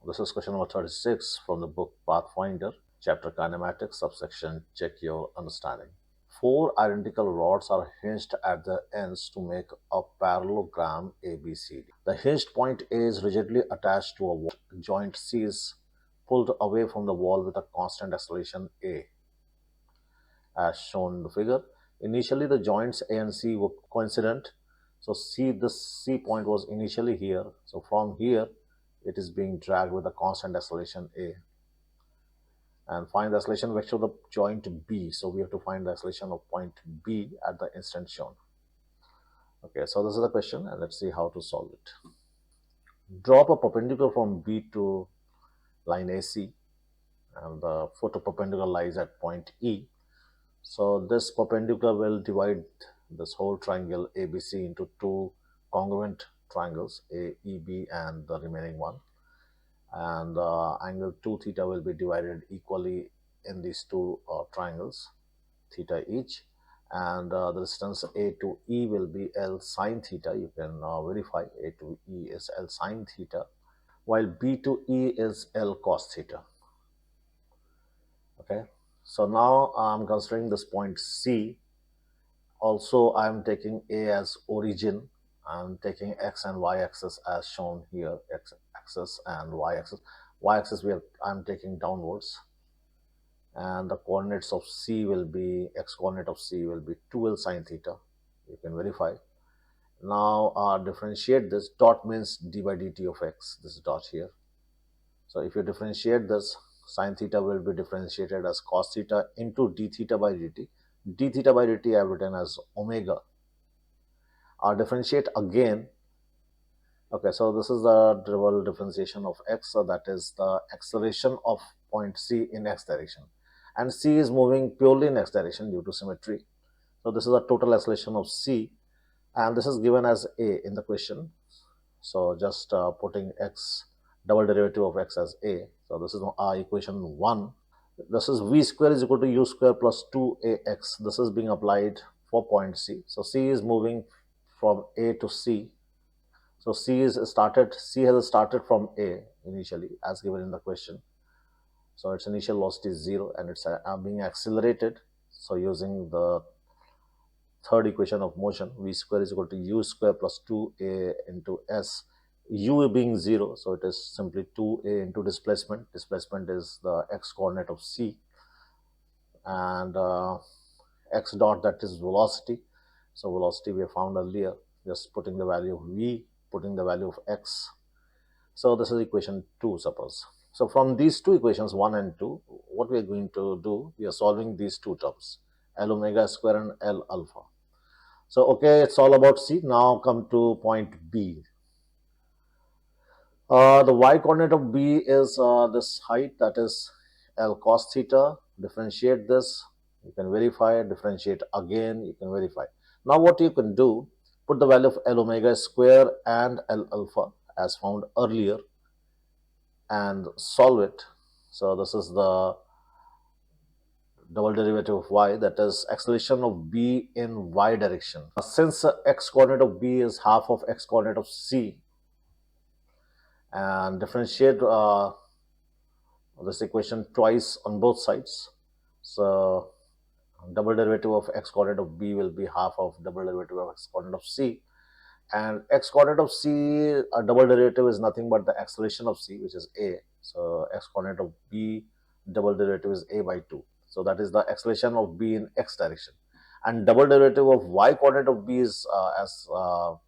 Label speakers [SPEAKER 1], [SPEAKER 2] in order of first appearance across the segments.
[SPEAKER 1] This is question number 36 from the book Pathfinder, chapter Kinematics, subsection Check Your Understanding. Four identical rods are hinged at the ends to make a parallelogram ABCD. The hinged point A is rigidly attached to a wall. Joint C is pulled away from the wall with a constant acceleration A, as shown in the figure. Initially, the joints A and C were coincident. So this C point was initially here. So from here, it is being dragged with a constant acceleration A. And find the acceleration vector of the joint B. So we have to find the acceleration of point B at the instant shown. Okay, so this is the question, and let's see how to solve it. Drop a perpendicular from B to line AC, and the foot perpendicular lies at point E. So this perpendicular will divide this whole triangle ABC into two congruent triangles, AEB and the remaining one. And angle 2 theta will be divided equally in these two triangles, theta each. And the distance A to E will be L sine theta. You can verify A to E is L sine theta, while B to E is L cos theta. Okay. So now I'm considering this point C. Also, I'm taking A as origin. I'm taking X and Y axis as shown here, X axis and Y axis. Y axis I'm taking downwards. And the coordinates of C will be, X coordinate of C will be 2L sine theta. You can verify. Now differentiate this. Dot means d by dt of X, this dot here. So if you differentiate this, sine theta will be differentiated as cos theta into d theta by dt. D theta by dt I have written as omega. Differentiate again. Okay, so this is the double differentiation of x, so that is the acceleration of point C in x direction. And C is moving purely in x direction due to symmetry. So this is the total acceleration of C, and this is given as A in the question. So just putting x, double derivative of x as A. So this is equation 1. This is v square is equal to u square plus 2ax. This is being applied for point C. So C is moving from A to C. So C has started from A initially as given in the question. So its initial velocity is 0 and it's being accelerated. So using the third equation of motion, v square is equal to u square plus 2a into s. U being 0, so it is simply 2a into displacement. Displacement is the x coordinate of C, and x dot, that is velocity. So velocity we have found earlier, just putting the value of v, putting the value of x. So this is equation 2, suppose. So from these two equations 1 and 2, what we are going to do, we are solving these two terms, L omega square and L alpha. So okay, it's all about C. Now come to point B. The y coordinate of B is this height, that is L cos theta. Differentiate this, you can verify. Differentiate again, you can verify. Now what you can do, put the value of L omega square and L alpha as found earlier and solve it. So this is the double derivative of y, that is acceleration of B in y direction. Since x coordinate of B is half of x coordinate of C, and differentiate this equation twice on both sides. So double derivative of x coordinate of B will be half of double derivative of x coordinate of C, and x coordinate of C, a double derivative is nothing but the acceleration of C, which is a. So x coordinate of B double derivative is a by 2. So that is the acceleration of B in x direction, and double derivative of y coordinate of B is as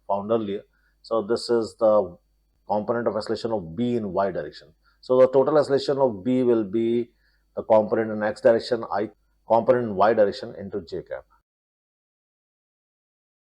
[SPEAKER 1] found earlier. So this is the component of acceleration of B in y direction. So the total acceleration of B will be the component in x direction, I component in y direction into j cap.